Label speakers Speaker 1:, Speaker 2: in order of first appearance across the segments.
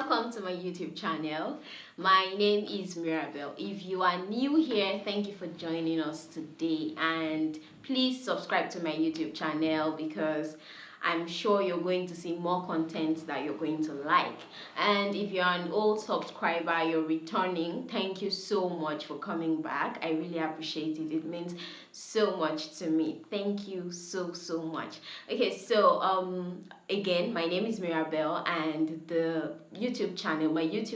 Speaker 1: welcome to my YouTube channel. My name is Mirabel. If you are new here, thank you for joining us today, and please subscribe to my YouTube channel because I'm sure you're going to see more content that you're going to like. And if you're an old subscriber, you're returning, thank you so much for coming back. I really appreciate it. It means so much to me. Thank you so much. Okay, so again, my name is Mirabel, and my YouTube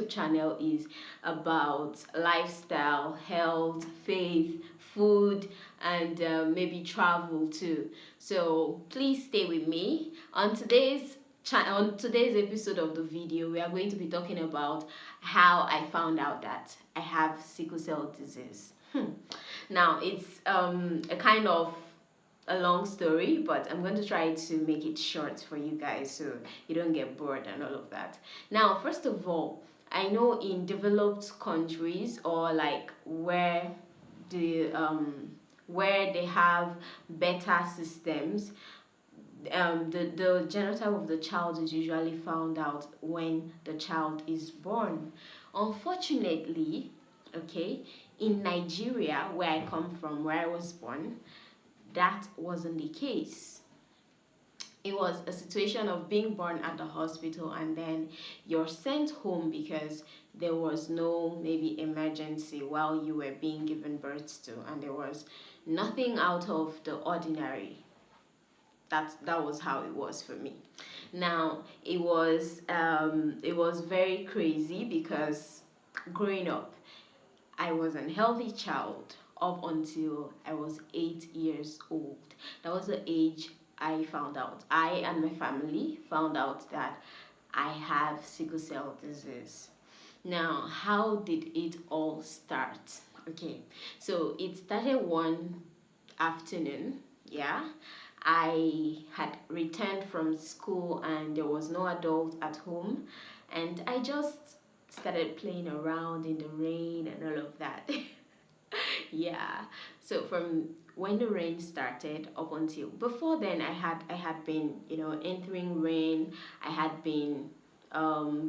Speaker 1: channel is about lifestyle, health, faith, food, and maybe travel too. So please stay with me. On today's episode of the video, we are going to be talking about how I found out that I have sickle cell disease. Now it's a kind of a long story, but I'm going to try to make it short for you guys so you don't get bored and all of that. Now, first of all, I know in developed countries, or like where they have better systems, the genotype of the child is usually found out when the child is born. Unfortunately, okay, in Nigeria, where I come from, where I was born, that wasn't the case. It was a situation of being born at the hospital and then you're sent home because there was no maybe emergency while you were being given birth to, and there was nothing out of the ordinary. That was how it was for me. Now it was very crazy because growing up, I was an healthy child up until I was 8 years old. That was the age I found out. I and my family found out that I have sickle cell disease. Now, how did it all start? Okay, so it started one afternoon. Yeah, I had returned from school and there was no adult at home, and I just started playing around in the rain and all of that. Yeah, so from when the rain started up until before then, I had been, entering rain. I had been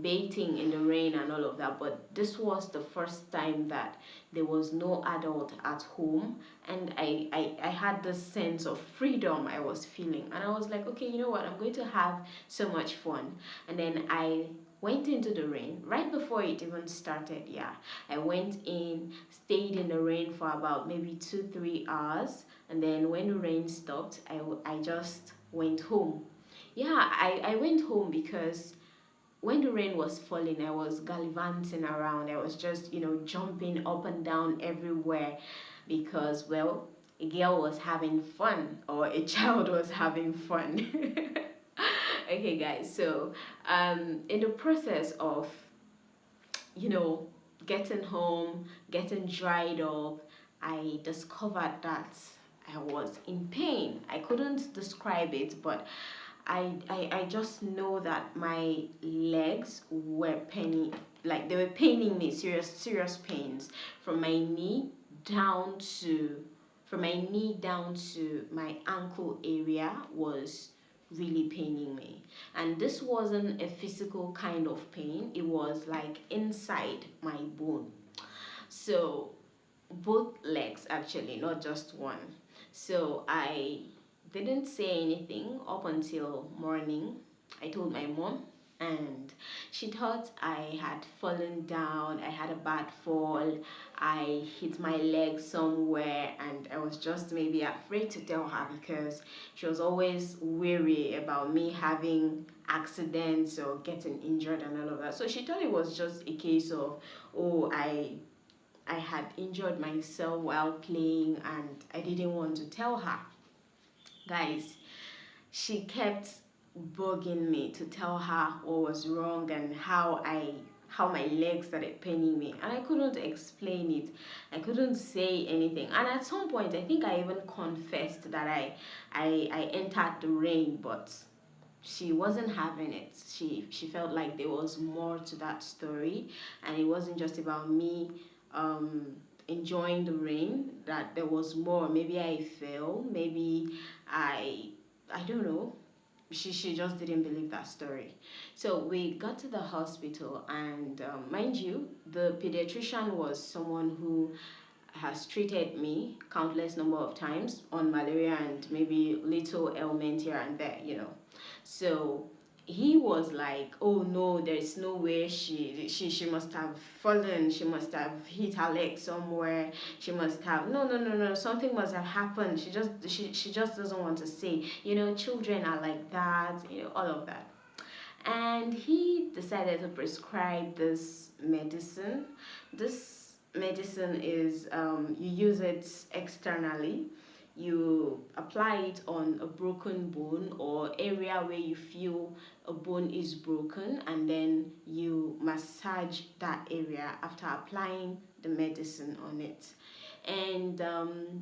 Speaker 1: bathing in the rain and all of that, but this was the first time that there was no adult at home, and I had this sense of freedom I was feeling, and I was like, okay, you know what, I'm going to have so much fun. And then I went into the rain right before it even started. Yeah, I went in, stayed in the rain for about maybe 2-3 hours, and then when the rain stopped, I just went home. Yeah, I went home because when the rain was falling, I was gallivanting around. I was just, jumping up and down everywhere because, well, a girl was having fun, or a child was having fun. Okay, guys, so in the process of, getting home, getting dried up, I discovered that I was in pain. I couldn't describe it, but I just know that my legs were paining, like they were paining me, serious pains from my knee down to my ankle area was really paining me. And this wasn't a physical kind of pain, it was like inside my bone. So both legs, actually, not just one. So I didn't say anything up until morning. I told my mom, and she thought I had fallen down. I had a bad fall. I hit my leg somewhere, and I was just maybe afraid to tell her because she was always wary about me having accidents or getting injured and all of that. So she thought it was just a case of, oh, I had injured myself while playing and I didn't want to tell her. Guys, she kept bugging me to tell her what was wrong and how my legs started paining me, and I couldn't explain it. I couldn't say anything, and at some point I think I even confessed that I entered the rain, but she wasn't having it. She felt like there was more to that story, and it wasn't just about me enjoying the rain, that there was more. Maybe I fell, maybe I don't know. she just didn't believe that story. So we got to the hospital, and mind you, the pediatrician was someone who has treated me countless number of times on malaria and maybe little ailment here and there, you know. So he was like, oh no, there's no way, she must have fallen, she must have hit her leg somewhere, she must have, no, something must have happened, she just doesn't want to say, you know, children are like that, you know, all of that. And he decided to prescribe this medicine. This medicine is, you use it externally. You apply it on a broken bone or area where you feel a bone is broken, and then you massage that area after applying the medicine on it. And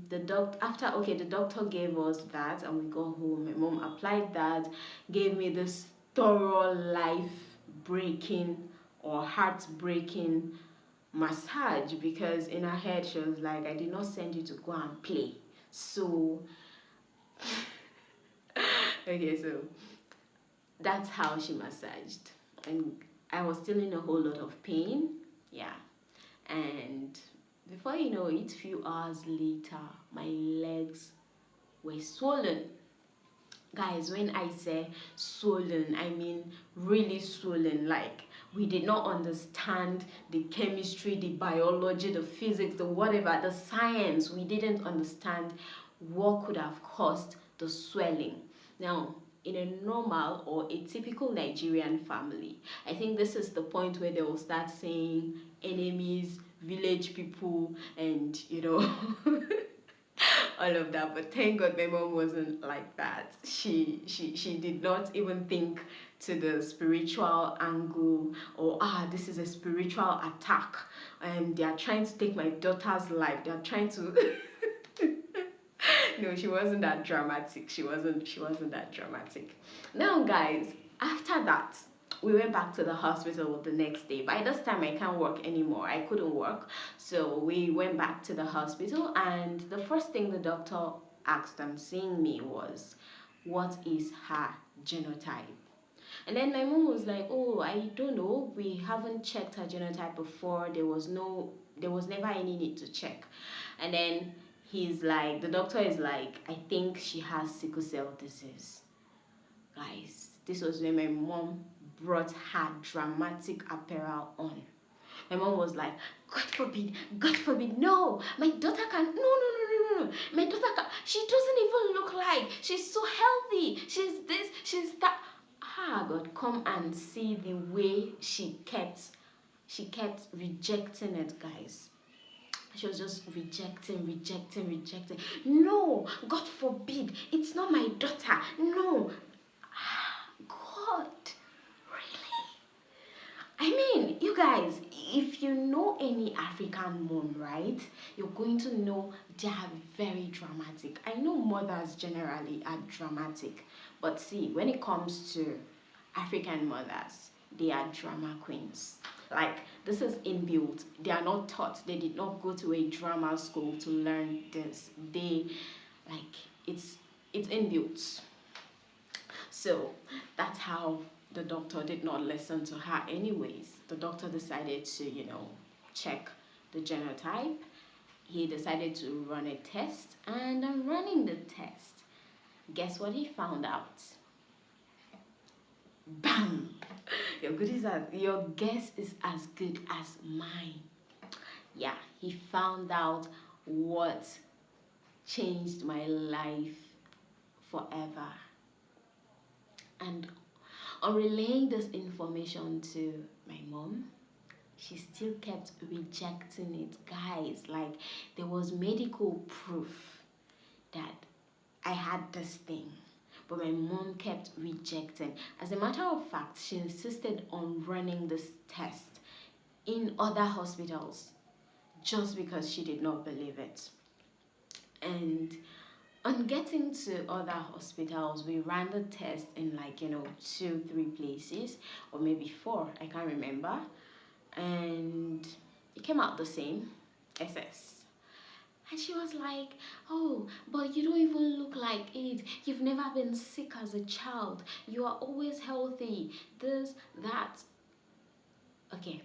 Speaker 1: the doctor gave us that, and we got home. My mom applied that, gave me this thorough life breaking or heartbreaking massage, because in her head she was like, I did not send you to go and play. So okay, so that's how she massaged, and I was still in a whole lot of pain. Yeah. And before you know it, few hours later, my legs were swollen. Guys, when I say swollen, I mean really swollen. Like, we did not understand the chemistry, the biology, the physics, the whatever, the science. We didn't understand what could have caused the swelling. Now, in a normal or a typical Nigerian family, I think this is the point where they will start saying enemies, village people, and you know, all of that. But thank God my mom wasn't like that. She did not even think to the spiritual angle, or this is a spiritual attack and they are trying to take my daughter's life, they are trying to no, she wasn't that dramatic. She wasn't that dramatic. Now guys, after that, we went back to the hospital the next day. By this time, I can't work anymore. I couldn't work. So we went back to the hospital, and the first thing the doctor asked on seeing me was, what is her genotype? And then my mom was like, oh, I don't know. We haven't checked her genotype before. There was never any need to check. And then the doctor is like, I think she has sickle cell disease. Guys, this was when my mom brought her dramatic apparel on. My mom was like, God forbid, no, my daughter can, no, my daughter can, she doesn't even look like, she's so healthy, she's this, she's that. God, come and see the way she kept rejecting it, guys. She was just rejecting. No, God forbid, it's not my daughter. No. God, really? I mean, you guys, if you know any African mom, right, you're going to know they are very dramatic. I know mothers generally are dramatic, but see, when it comes to African mothers, they are drama queens. Like, this is inbuilt. They are not taught. They did not go to a drama school to learn this. It's inbuilt. So that's how the doctor did not listen to her anyways. The doctor decided to, check the genotype. He decided to run a test, and on running the test, guess what he found out? Bam! Your guess is as good as mine. Yeah, he found out what changed my life forever. And on relaying this information to my mom, she still kept rejecting it. Guys, like, there was medical proof that I had this thing, but my mom kept rejecting. As a matter of fact, she insisted on running this test in other hospitals just because she did not believe it. And on getting to other hospitals, we ran the test in 2-3 places, or maybe 4, I can't remember, and it came out the same, SS. And she was like, oh, but you don't even look like it. You've never been sick as a child. You are always healthy. This, that. Okay,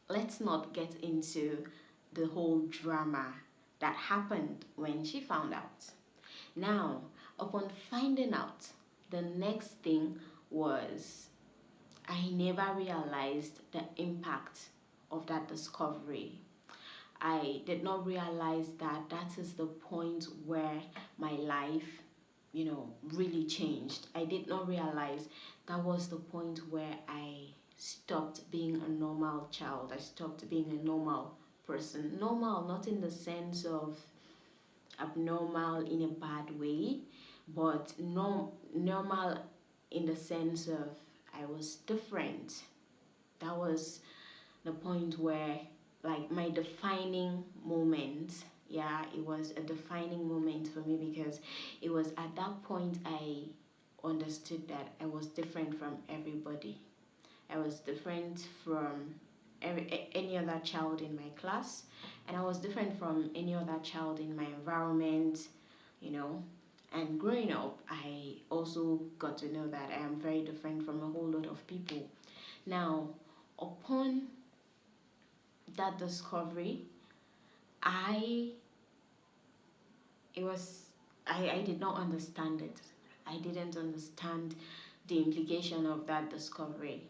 Speaker 1: let's not get into the whole drama that happened when she found out. Now, upon finding out, the next thing was I never realized the impact of that discovery. I did not realize that that is the point where my life, really changed. I did not realize that was the point where I stopped being a normal child. I stopped being a normal person. Normal, not in the sense of abnormal in a bad way, but normal in the sense of I was different. That was the point where, like, my defining moment. Yeah, it was a defining moment for me because it was at that point I understood that I was different from everybody. I was different from any other child in my class, and I was different from any other child in my environment, you know. And growing up, I also got to know that I am very different from a whole lot of people. Now, upon that discovery, I it was I did not understand it. I didn't understand the implication of that discovery.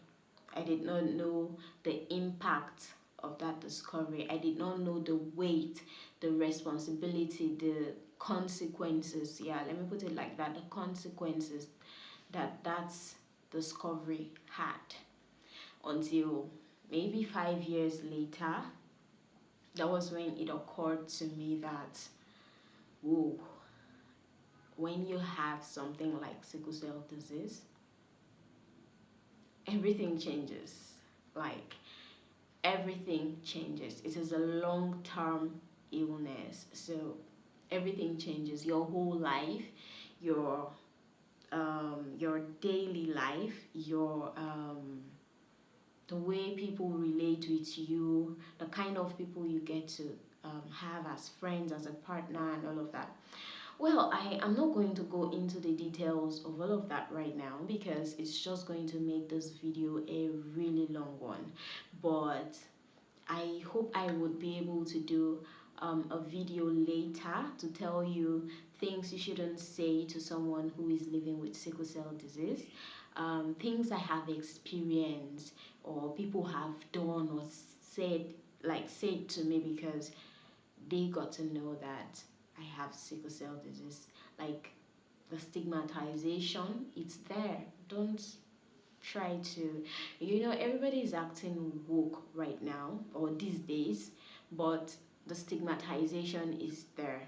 Speaker 1: I did not know the impact of that discovery. I did not know the weight, the responsibility, the consequences. Yeah, let me put it like that. The consequences that discovery had until maybe 5 years later. That was when it occurred to me that, whoa, when you have something like sickle cell disease, everything changes. Like, everything changes. It is a long-term illness, so everything changes. Your whole life, your daily life, your the way people relate with you, the kind of people you get to have as friends, as a partner, and all of that. Well, I am not going to go into the details of all of that right now because it's just going to make this video a really long one. But I hope I would be able to do a video later to tell you things you shouldn't say to someone who is living with sickle cell disease, things I have experienced or people have done or said to me because they got to know that I have sickle cell disease. Like, the stigmatization, it's there. Don't try to, everybody is acting woke right now or these days, but the stigmatization is there.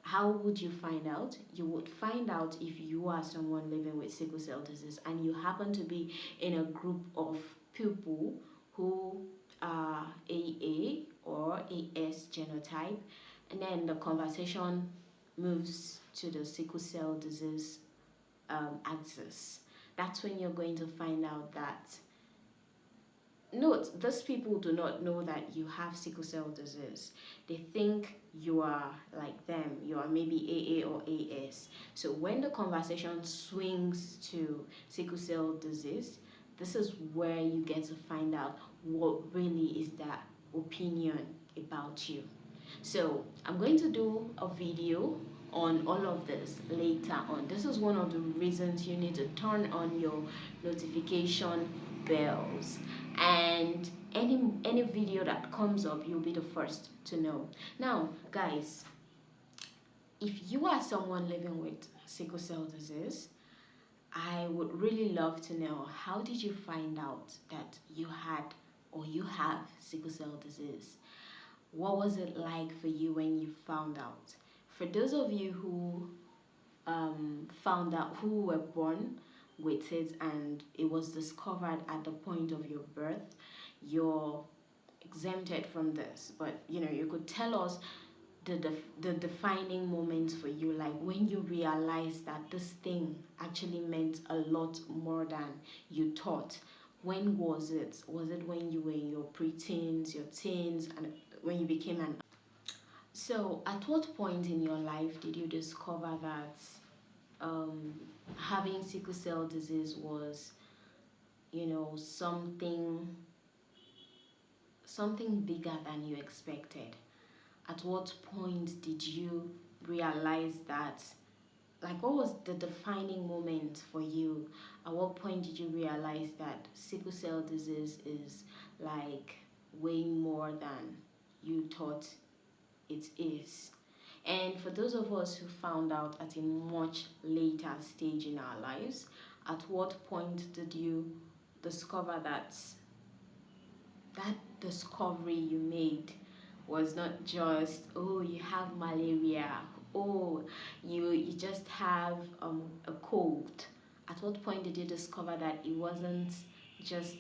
Speaker 1: How would you find out? You would find out if you are someone living with sickle cell disease and you happen to be in a group of people who are AA or AS genotype, and then the conversation moves to the sickle cell disease axis. That's when you're going to find out that, note, those people do not know that you have sickle cell disease. They think you are like them. You are maybe AA or AS. So when the conversation swings to sickle cell disease, this is where you get to find out what really is that opinion about you. So I'm going to do a video on all of this later on. This is one of the reasons you need to turn on your notification bells, and any video that comes up, you'll be the first to know. Now guys, if you are someone living with sickle cell disease, I would really love to know, how did you find out that you had or you have sickle cell disease? What was it like for you when you found out? For those of you who found out, who were born with it and it was discovered at the point of your birth, you're exempted from this. But you could tell us the defining moments for you, like when you realized that this thing actually meant a lot more than you thought. When was it? Was it when you were in your preteens, your teens, and when you became an So, at what point in your life did you discover that um, having sickle cell disease was, something bigger than you expected? At what point did you realize that? Like, what was the defining moment for you? At what point did you realize that sickle cell disease is like way more than you thought it is? And for those of us who found out at a much later stage in our lives, at what point did you discover that that discovery you made was not just, oh, you have malaria, oh, you just have a cold? At what point did you discover that it wasn't just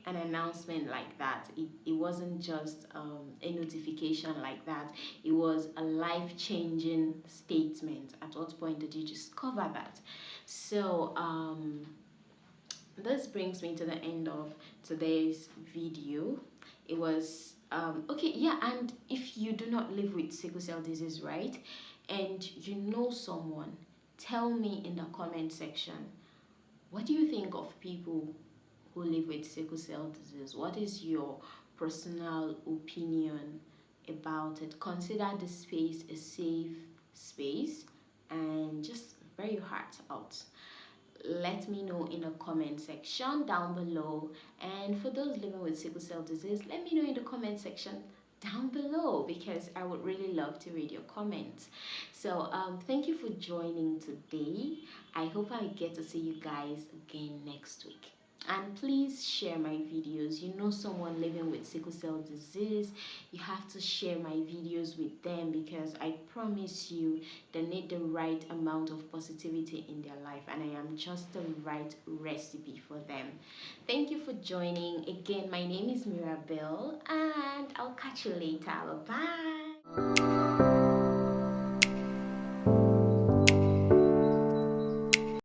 Speaker 1: an announcement like that, it wasn't just a notification like that, it was a life-changing statement? At what point did you discover that? So this brings me to the end of today's video. It was okay, yeah. And if you do not live with sickle cell disease, right, and you know someone, tell me in the comment section, what do you think of people who live with sickle cell disease? What is your personal opinion about it? Consider this space a safe space, and just bear your heart out. Let me know in the comment section down below. And for those living with sickle cell disease, let me know in the comment section down below, because I would really love to read your comments. So thank you for joining today. I hope I get to see you guys again next week. And please share my videos. You know someone living with sickle cell disease, you have to share my videos with them, because I promise you they need the right amount of positivity in their life, and I am just the right recipe for them. Thank you for joining again. My name is Mirabelle, and I'll catch you later. Bye.